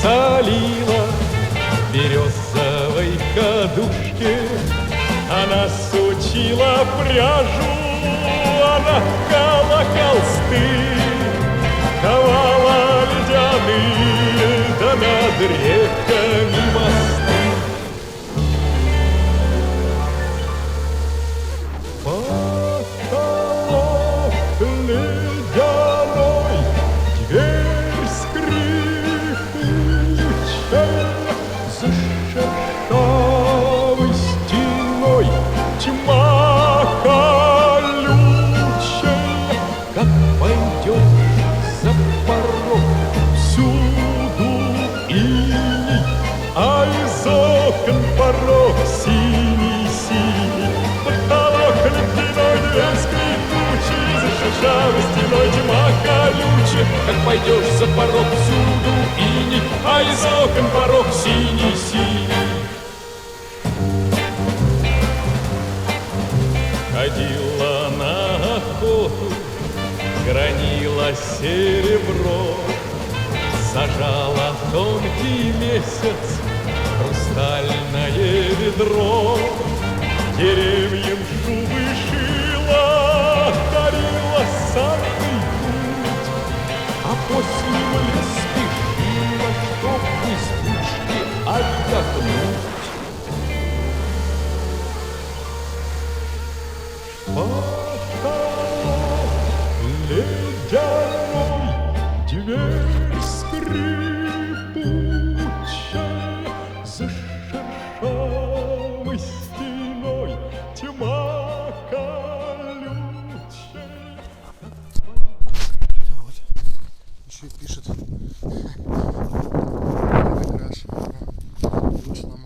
солила в березовой кадушке. Она сучила пряжу, она ткала холсты, ковала ледяные, да над реками мосты. Потолок ледяной, дверь скрипучая, за шершавой стеной тьма колючая. Как пойдешь за порог, всюду иней, а из окон порог синий-синий. Потолок ледяной, дверь скрипучий, за шершавой стеной тьма колючая. Как пойдешь за порог, всюду иней, а из окон порог синий-синий. Ходила на охоту, гранила серебро, сажала тонкий месяц в хрустальное ведро. Деревьям шубы шила, дарила санный путь, а после в лес спешила, чтоб не спички отдохнуть. Потолок ледяной, дверь скрипучая, за шершавой стеной тьма колючая. Вот. Еще и пишет. Первый краш. Вышла